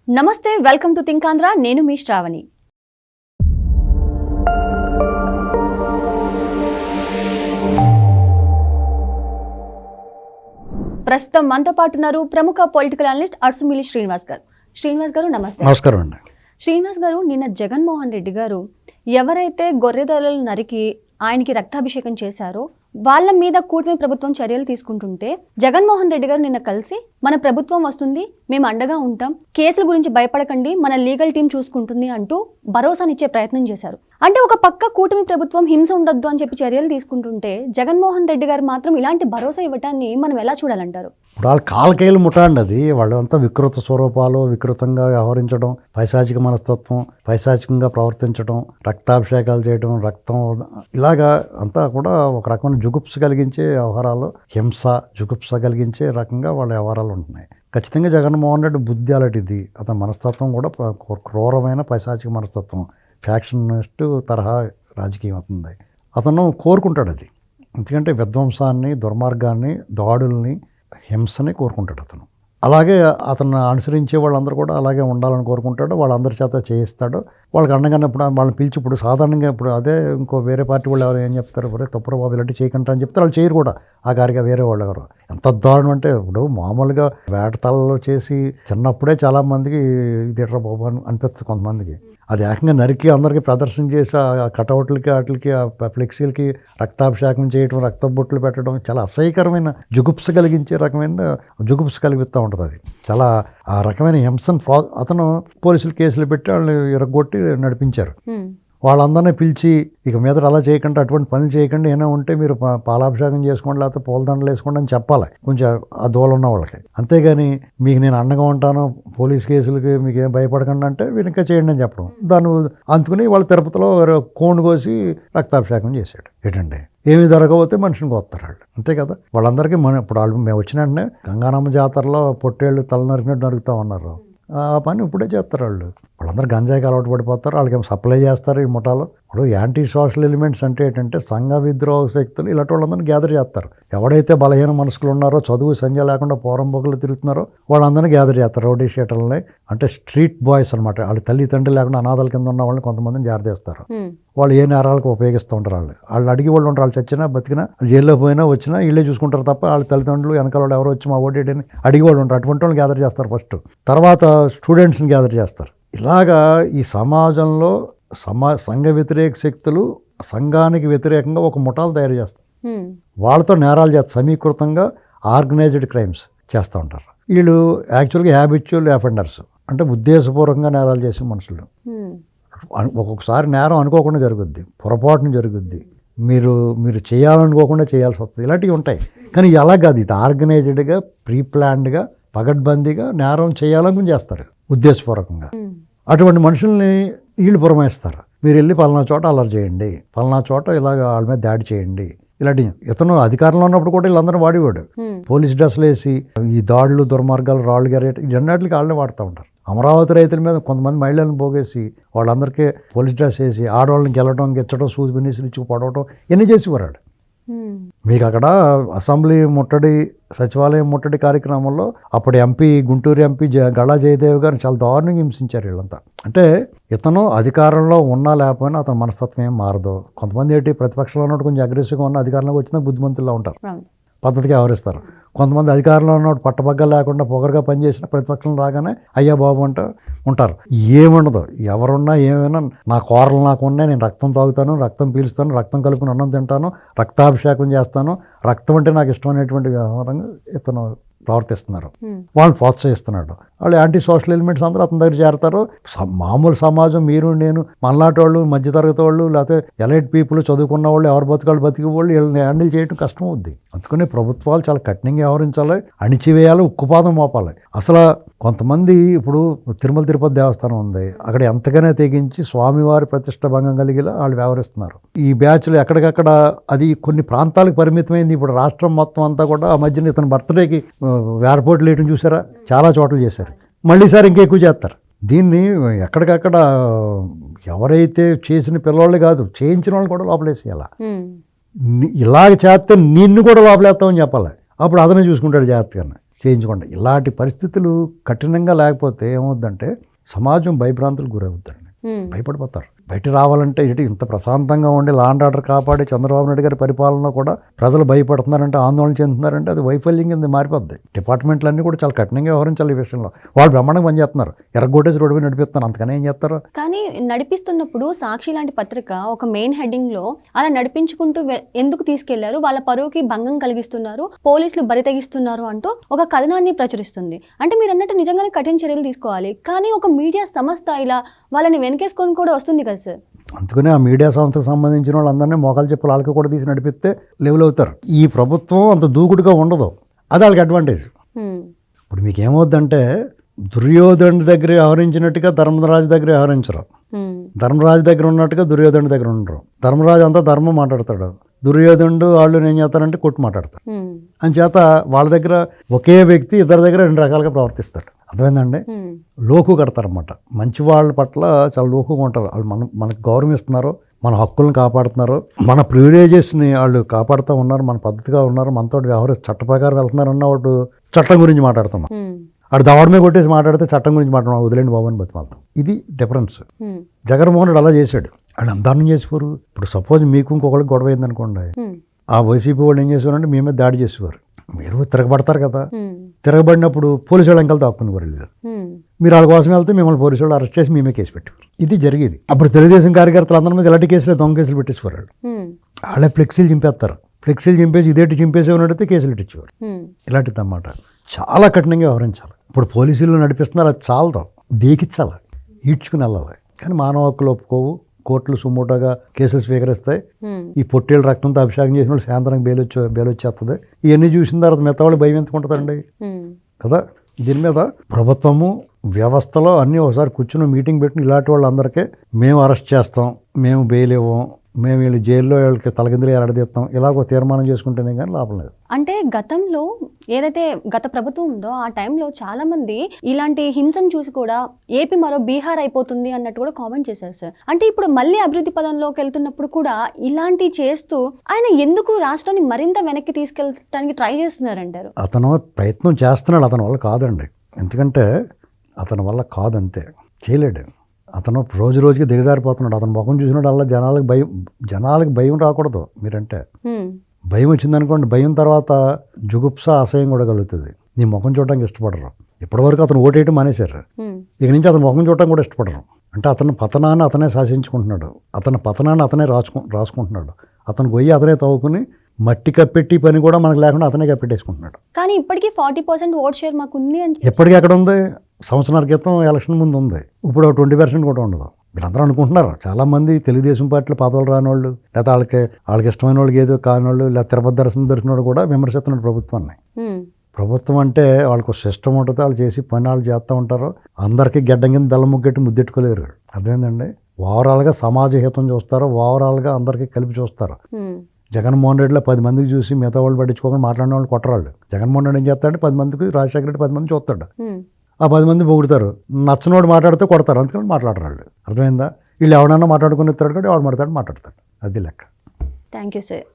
నమస్తే, welcome to think Andhra. నేను మీ శ్రావణి. ప్రస్తుతం మనతో పాటు ఉన్నారు ప్రముఖ పొలిటికల్ అనలిస్ట్ అర్సుమిల్లి శ్రీనివాస్ గారు. శ్రీనివాస్ గారు నమస్తే. నమస్కారం అండి. శ్రీనివాస్ గారు, నిన్న జగన్మోహన్ రెడ్డి గారు ఎవరైతే గొర్రెదలలు నరికి ఆయనకి రక్తాభిషేకం చేశారో వాళ్ళ మీద కూటమి ప్రభుత్వం చర్యలు తీసుకుంటుంటే జగన్మోహన్ రెడ్డి గారు నిన్న కలిసి మన ప్రభుత్వం వస్తుంది, మేము అండగా ఉంటాం, కేసుల గురించి భయపడకండి, మన లీగల్ టీం చూసుకుంటుంది అంటూ భరోసానిచ్చే ప్రయత్నం చేశారు. అంటే ఒక పక్క కూటమి ప్రభుత్వం హింస ఉండొద్దు అని చెప్పి చర్యలు తీసుకుంటుంటే జగన్మోహన్ రెడ్డి గారు మాత్రం ఇలాంటి భరోసా ఇవ్వటాన్ని మనం ఎలా చూడాలంటారు? ఇప్పుడు వాళ్ళ కాలకేలు ముఠ అండి అది. వాళ్ళంతా వికృత స్వరూపాలు, వికృతంగా వ్యవహరించడం, పైశాచిక మనస్తత్వం, పైశాచికంగా ప్రవర్తించడం, రక్తాభిషేకాలు చేయడం, రక్తం ఇలాగా అంతా కూడా ఒక రకమైన జుగుప్స కలిగించే వ్యవహారాలు, హింస జుగుప్స కలిగించే రకంగా వాళ్ళ వ్యవహారాలు ఉంటున్నాయి. ఖచ్చితంగా జగన్మోహన్ రెడ్డి బుద్ధి అలాంటిది. అతని మనస్తత్వం కూడా క్రూరమైన పైశాచిక మనస్తత్వం, ఫ్యాక్షనిస్ట్ తరహా రాజకీయం అవుతుంది. అతను కోరుకుంటాడు అది. ఎందుకంటే విధ్వంసాన్ని, దుర్మార్గాన్ని, దాడుల్ని, హింసని కోరుకుంటాడు అతను. అలాగే అతను అనుసరించే వాళ్ళందరూ కూడా అలాగే ఉండాలని కోరుకుంటాడు. వాళ్ళందరి చేత చేయిస్తాడు. వాళ్ళకి అండగానే ఇప్పుడు వాళ్ళని పిలిచి ఇప్పుడు సాధారణంగా ఇప్పుడు అదే ఇంకో వేరే పార్టీ వాళ్ళు ఎవరు ఏం చెప్తారు, ఒరే తప్పురా బాబు ఇలాంటి చేయకండి అని చెప్తే వాళ్ళు చేయరు కూడా ఆ గారిగా వేరే వాళ్ళు ఎవరు. ఎంత దారుణం అంటే ఇప్పుడు మామూలుగా వేటతలలో చేసి తిన్నప్పుడే చాలామందికి ఇది ఎట్రా బాబు అని అనిపిస్తుంది కొంతమందికి. అది ఏకంగా నరికి అందరికీ ప్రదర్శన చేసి ఆ కటౌట్లకి వాటికి ఆ ఫ్లెక్సీలకి రక్తాభిషేకం చేయడం, రక్త బొట్లు పెట్టడం చాలా అసహ్యకరమైన జుగుప్స కలిగించే రకమైన జుగుప్స కలిగిస్తూ ఉంటుంది. అది చాలా ఆ రకమైన హింసను అతను పోలీసులు కేసులు పెట్టి వాళ్ళని ఇరగొట్టి నడిపించారు. వాళ్ళందరినీ పిలిచి ఇక మీద అలా చేయకుండా, అటువంటి పనులు చేయకుండా, ఏమైనా ఉంటే మీరు పాలాభిషేకం చేసుకోండి, లేకపోతే పూలదండలు వేసుకోండి అని చెప్పాలి కొంచెం ఆ దూరం ఉన్న వాళ్ళకి. అంతేగాని మీకు నేను అండగా ఉంటాను, పోలీస్ కేసులకి మీకు ఏం భయపడకండి అంటే వీరు ఇంకా చేయండి అని చెప్పడం. దాన్ని అందుకుని వాళ్ళ తిరుపతిలో కోండు కోసి రక్తాభిషేకం చేశాడు. ఏంటంటే ఏమి జరగబోతే మనిషిని కోస్తారు వాళ్ళు, అంతే కదా. వాళ్ళందరికీ ఇప్పుడు వాళ్ళు మేము వచ్చిన వెంటనే గంగానమ్మ జాతరలో పొట్టేళ్ళు తల నరికినట్టు నరుకుతా ఉన్నారు. ఆ పని ఇప్పుడే చేస్తారు వాళ్ళు. వాళ్ళందరూ గంజాయికి అలవాటు పడిపోతారు. వాళ్ళకి సప్లై చేస్తారు ఈ ముఠాలో. ఇప్పుడు యాంటీ సోషల్ ఎలిమెంట్స్ అంటే ఏంటంటే సంఘ విద్రోహ శక్తులు ఇలాంటి వాళ్ళందరినీ గ్యాదర్ చేస్తారు. ఎవడైతే బలహీన మనసుకులు ఉన్నారో, చదువు సంధ్య లేకుండా పోరంబొక్కులు తిరుగుతున్నారో వాళ్ళందరినీ గ్యాదర్ చేస్తారు. రౌడీ షీటర్లని అంటే స్ట్రీట్ బాయ్స్ అనమాట. వాళ్ళ తల్లిదండ్రులు లేకుండా అనాథాల కింద ఉన్న వాళ్ళని కొంతమందిని జారదేస్తారు. వాళ్ళు ఏ నేరాలకు ఉపయోగిస్తూ ఉంటారు. వాళ్ళు అడిగి వాళ్ళు ఉంటారు. వాళ్ళు చచ్చినా బతికినా జైల్లో పోయినా వచ్చినా వీళ్ళే చూసుకుంటారు తప్ప వాళ్ళ తల్లిదండ్రులు వెనకాల వాళ్ళు ఎవరో వచ్చి మా ఓటేడని అడిగి వాళ్ళు ఉంటారు. అటువంటి వాళ్ళు గ్యాదర్ చేస్తారు ఫస్ట్. తర్వాత స్టూడెంట్స్ని గ్యాదర్ చేస్తారు. ఇలాగా ఈ సమాజంలో సంఘ వ్యతిరేక శక్తులు సంఘానికి వ్యతిరేకంగా ఒక ముఠాలు తయారు చేస్తారు. వాళ్ళతో నేరాలు చేస్తారు. సమీకృతంగా ఆర్గనైజ్డ్ క్రైమ్స్ చేస్తూ ఉంటారు. వీళ్ళు యాక్చువల్గా హ్యాబిచువల్ అఫెండర్స్ అంటే ఉద్దేశపూర్వకంగా నేరాలు చేసే మనుషులు. ఒక్కొక్కసారి నేరం అనుకోకుండా జరుగుద్ది, పొరపాటున జరుగుద్ది, మీరు చేయాలనుకోకుండా చేయాల్సి వస్తుంది. ఇలాంటివి ఉంటాయి. కానీ ఇలా కాదు, ఇది ఆర్గనైజ్డ్గా, ప్రీ ప్లాన్డ్గా, పగడ్బందీగా నేరం చేయాలని చేస్తారు ఉద్దేశపూర్వకంగా. అటువంటి మనుషుల్ని వీళ్ళు పురమాయిస్తారు. మీరు వెళ్ళి పలానా చోట అల్లరి చేయండి, పలానా చోట ఇలాగ వాళ్ళ మీద దాడి చేయండి. ఇలాంటి ఇతను అధికారంలో ఉన్నప్పుడు కూడా వీళ్ళందరూ వాడేవాడు. పోలీస్ డ్రెస్సులు వేసి ఈ దాడులు, దుర్మార్గాలు, రాళ్ళు గరేట జెండాట్లకి వాళ్ళనే వాడుతూ ఉంటారు. అమరావతి రైతుల మీద కొంతమంది మహిళలను పోగేసి వాళ్ళందరికీ పోలీస్ డ్రెస్ వేసి ఆడవాళ్ళని గెలవడం, గిచ్చడం, సూది బిన్నీసులు ఇచ్చి పడవటం ఇవన్నీ చేసేవాడు. మీకు అక్కడ అసెంబ్లీ ముట్టడి, సచివాలయం ముట్టడి కార్యక్రమంలో అప్పుడు ఎంపీ, గుంటూరు ఎంపీ గళా జయదేవ్ గారిని చాలా దారుణంగా హింసించారు వీళ్ళంతా. అంటే ఇతను అధికారంలో ఉన్నా లేకపోయినా అతని మనస్తత్వం ఏం మారదు. కొంతమంది ఏంటి ప్రతిపక్షంలో ఉన్నట్టు కొంచెం అగ్రెసివ్గా ఉన్న అధికారంలోకి వచ్చినా బుద్ధిమంతుల్లో ఉంటారు, పద్ధతిగా వ్యవహరిస్తారు. కొంతమంది అధికారంలో ఉన్నప్పుడు పట్టబగ్గ లేకుండా పొగరుగా పనిచేసిన ప్రతిపక్షం రాగానే అయ్యా బాబు అంటూ ఉంటారు. ఏముండదు, ఎవరున్నా ఏమైనా నా కూరలు నాకు ఉన్నాయి, నేను రక్తం తాగుతాను, రక్తం పీలుస్తాను, రక్తం కలుపుకుని అన్నం తింటాను, రక్తాభిషేకం చేస్తాను, రక్తం అంటే నాకు ఇష్టం అనేటువంటి వ్యవహారంగా ఇతను ప్రవర్తిస్తున్నారు. వాళ్ళని ప్రోత్సహిస్తున్నాడు. వాళ్ళు యాంటీ సోషల్ ఎలిమెంట్స్ అందరూ అతని దగ్గర చేరతారు. మామూలు సమాజం, మీరు నేను మనలాంటి వాళ్ళు, మధ్యతరగతి వాళ్ళు, లేకపోతే ఎలైట్ పీపుల్, చదువుకున్న వాళ్ళు, ఎవరు బతకాలు బతికే వాళ్ళు వీళ్ళని హ్యాండిల్ చేయడం కష్టం అవుద్ది. అందుకని ప్రభుత్వాలు చాలా కఠినంగా వ్యవహరించాలి, అణిచివేయాలి, ఉక్కుపాదం మోపాలి. అసలు కొంతమంది ఇప్పుడు తిరుమల తిరుపతి దేవస్థానం ఉంది, అక్కడ ఎంతగానే తెగించి స్వామివారి ప్రతిష్ట భంగం కలిగేలా వాళ్ళు వ్యవహరిస్తున్నారు. ఈ బ్యాచ్లు ఎక్కడికక్కడ అది కొన్ని ప్రాంతాలకు పరిమితమైంది. ఇప్పుడు రాష్ట్రం మొత్తం అంతా కూడా ఆ మధ్యన ఇతను బర్త్డేకి వేరపోట్లు వేయటం చూసారా, చాలా చోట్ల చేశారు. మళ్ళీ సార్ ఇంకెక్కువ చేస్తారు. దీన్ని ఎక్కడికక్కడ ఎవరైతే చేసిన పిల్లవాళ్ళు కాదు, చేయించిన వాళ్ళు కూడా లోపలేసేయాల. ఇలాగ చేస్తే నిన్ను కూడా లోపలేస్తామని చెప్పాలి. అప్పుడు అతనే చూసుకుంటాడు జాగ్రత్తగా. చేయించుకోండి. ఇలాంటి పరిస్థితులు కఠినంగా లేకపోతే ఏమవుద్దంటే సమాజం భయభ్రాంతులకు గురవుద్దండి, భయపడిపోతారు. బయట రావాలంటే ఇటు ఇంత ప్రశాంతంగా ఉండి లా అండ్ ఆర్డర్ కాపాడి చంద్రబాబు నాయుడు గారి పరిపాలన కూడా ప్రజలు భయపడుతున్నారంటే, ఆందోళన చెందుతున్నారంటే అది వైఫల్యం కింద మారిపోద్ది. డిపార్ట్మెంట్లన్నీ కూడా చాలా కఠినంగా వ్యవహరించాలి ఈ విషయంలో. వాళ్ళు బ్రహ్మాండంగా పనిచేస్తున్నారు, ఎర్రగొట్టేసి రోడ్డు మీద నడిపిస్తున్నారు, అంతకనే ఏం చేస్తారు? కానీ నడిపిస్తున్నప్పుడు సాక్షి లాంటి పత్రిక ఒక మెయిన్ హెడ్డింగ్ లో అలా నడిపించుకుంటూ ఎందుకు తీసుకెళ్లారు, వాళ్ళ పరువుకి భంగం కలిగిస్తున్నారు, పోలీసులు బరి తెగిస్తున్నారు అంటూ ఒక కథనాన్ని ప్రచురిస్తుంది. అంటే మీరు అన్నట్టు నిజంగానే కఠిన చర్యలు తీసుకోవాలి, కానీ ఒక మీడియా సంస్థ ఇలా వాళ్ళని వెనకేసుకొని కూడా వస్తుంది కదా సార్. అందుకనే ఆ మీడియా సంస్థకు సంబంధించిన వాళ్ళందరినీ మోకాలు చెప్పులు వాళ్ళకి కూడా తీసి నడిపిస్తే లెవెల్ అవుతారు. ఈ ప్రభుత్వం అంత దూకుడుగా ఉండదు, అది వాళ్ళకి అడ్వాంటేజ్. ఇప్పుడు మీకు ఏమవుద్దంటే దుర్యోధనుడి దగ్గర వ్యవహరించినట్టుగా ధర్మరాజు దగ్గర వ్యవహరించరు, ధర్మరాజు దగ్గర ఉన్నట్టుగా దుర్యోధనుడి దగ్గర ఉండరు. ధర్మరాజు అంతా ధర్మం మాట్లాడతాడు, దుర్యోధనుడు వాళ్ళు ఏం చేస్తారంటే కొట్టు మాట్లాడతారు. అంచేత వాళ్ళ దగ్గర ఒకే వ్యక్తి ఇద్దరి దగ్గర రెండు రకాలుగా ప్రవర్తిస్తాడు. అర్థమైందండి? లోకు కడతారన్నమాట. మంచి వాళ్ళ పట్ల చాలా లోకుగా ఉంటారు వాళ్ళు. మనకు గౌరవిస్తున్నారు, మన హక్కులను కాపాడుతున్నారు, మన ప్రివిలేజెస్ని వాళ్ళు కాపాడుతూ ఉన్నారు, మన పద్ధతిగా ఉన్నారు, మనతో చట్ట ప్రకారం వెళ్తున్నారు అన్న వాడు చట్టం గురించి మాట్లాడుతున్నాం. ఆడు దవడమే కొట్టేసి మాట్లాడితే చట్టం గురించి మాట్లాడడం వదిలేండి బాబు అని బతిమాలతాం. ఇది డిఫరెన్స్. జగన్మోహన్ రెడ్డి అలా చేశాడు, వాళ్ళు ఎంత దారుణం చేసేవారు. ఇప్పుడు సపోజ్ మీకు ఇంకొకరికి గొడవ అయింది అనుకోండి, ఆ వైసీపీ వాళ్ళు ఏం చేసేవారంటే మీ మీద దాడి చేసేవారు. మీరు తిరగబడతారు కదా, తిరగబడినప్పుడు పోలీసు వాళ్ళు ఎంకలు తాక్కునేవారు. మీరు వాళ్ళ కోసం వెళ్తే మిమ్మల్ని పోలీసు వాళ్ళు అరెస్ట్ చేసి మేమే కేసు పెట్టేవారు. ఇది జరిగేది. అప్పుడు తెలుగుదేశం కార్యకర్తలు అందరి మీద ఇలాంటి కేసులు, దొంగ కేసులు పెట్టేసేవారు. వాళ్ళే ఫ్లెక్సీలు చింపేస్తారు, ఫ్లెక్సీలు చింపేసి ఇదేంటి చింపేసేవాడితే కేసులు ఇచ్చేవారు. ఇలాంటిది అన్నమాట. చాలా కఠినంగా వ్యవహరించాలి. ఇప్పుడు పోలీసులు నడిపిస్తున్నారు, అది చాలదు, దేకిచ్చాలి, ఈడ్చుకుని వెళ్ళాలి. కానీ మానవ హక్కులు ఒప్పుకోవు, కోర్టులు సుమోటోగా కేసులు స్వీకరిస్తాయి. ఈ పొట్టేళ్ళ రక్తంతో అభిషేకం చేసిన వాళ్ళు సాయంత్రం బెయిల్ వచ్చేస్తుంది. ఇవన్నీ చూసిన తర్వాత మిగతా వాళ్ళు భయం ఎందుకు ఉంటుందండి కదా. దీని మీద ప్రభుత్వము వ్యవస్థలో అన్నీ ఒకసారి కూర్చుని మీటింగ్ పెట్టి ఇలాంటి వాళ్ళందరికీ మేము అరెస్ట్ చేస్తాం, మేము బెయిల్ ఇవ్వం, మేము వీళ్ళు జైల్లో వాళ్ళకి తలకిందులు ఎరడదీస్తాం, ఇలాగ తీర్మానం చేసుకుంటేనే కానీ లాభం లేదు. అంటే గతంలో ఏదైతే గత ప్రభుత్వం ఉందో ఆ టైంలో చాలా మంది ఇలాంటి హింసను చూసి కూడా ఏపీ మరో బీహార్ అయిపోతుంది అన్నట్టు కూడా కామెంట్ చేశారు సార్. అంటే ఇప్పుడు మళ్ళీ అభివృద్ధి పదంలోకి వెళ్తున్నప్పుడు కూడా ఇలాంటి చేస్తూ ఆయన ఎందుకు రాష్ట్రాన్ని మరింత వెనక్కి తీసుకెళ్ళడానికి ట్రై చేస్తున్నారంటారు? అతను ప్రయత్నం చేస్తున్నాడు, అతని వల్ల కాదండి. ఎందుకంటే అతని వల్ల కాదంతే, చేయలేడు. అతను రోజు రోజుకి దిగజారిపోతున్నాడు. అతను ముఖం చూసినప్పుడు అలా జనాలకు భయం రాకూడదు. మీరంటే భయం వచ్చిందనుకోండి, భయం తర్వాత జుగుప్స, అసహ్యం కూడా కలుగుతుంది. నీ ముఖం చూడడానికి ఇష్టపడరు. ఇప్పటివరకు అతను ఓటేయటం మానేశారు, ఇక నుంచి అతను ముఖం చూడటం కూడా ఇష్టపడరు. అంటే అతని పతనాన్ని అతనే శాసించుకుంటున్నాడు, అతని పతనాన్ని అతనే రాసుకుంటున్నాడు. అతను గొయ్యి అతనే తవ్వుకుని మట్టి కప్పెట్టి పని కూడా మనకు లేకుండా అతనే కప్పెట్టేసుకుంటున్నాడు. కానీ ఇప్పటికీ 40% ఓట్ షేర్ మాకు ఉంది అని ఎప్పటికీ ఎక్కడ ఉంది? సంవత్సరాల క్రితం ఎలక్షన్ ముందు ఉంది, ఇప్పుడు 20% కూడా ఉండదు. వీళ్ళందరూ అనుకుంటున్నారు, చాలామంది తెలుగుదేశం పార్టీలో పదవులు రానివాళ్ళు, లేదా వాళ్ళకి ఇష్టమైన వాళ్ళకి ఏదో కానివాళ్ళు, లేదా తిరుపతి దర్శనం వాళ్ళు కూడా విమర్శిస్తున్నారు ప్రభుత్వాన్ని. ప్రభుత్వం అంటే వాళ్ళకు సిస్టమ్ ఉంటుంది, వాళ్ళు చేసి పని వాళ్ళు చేస్తూ ఉంటారు. అందరికీ గడ్డం కింద బెల్లం ముగ్గెట్టి ముద్దెట్టుకోలేరు. అర్థమైందండి? ఓవరాల్గా సమాజ హితం చూస్తారు, ఓవరాల్గా అందరికీ కలిపి చూస్తారు. జగన్మోహన్ రెడ్డిలో 10 మందికి చూసి మిగతా వాళ్ళు పట్టించుకోకుండా మాట్లాడిన వాళ్ళు కొట్టరాళ్ళు. జగన్మోహన్ రెడ్డి ఏం చేస్తాడంటే 10 మందికి, రాజశేఖర రెడ్డి 10 మంది చూస్తాడు, ఆ 10 మంది పొగుడతారు, నచ్చినోడు మాట్లాడితే కొడతారు, అందుకని మాట్లాడరాళ్ళు. అర్థమైందా? వీళ్ళు ఎవడన్నా మాట్లాడుకుని ఇస్తాడు కాబట్టి ఎవడు మాట్లాడతాడు, అది లెక్క. Thank you sir.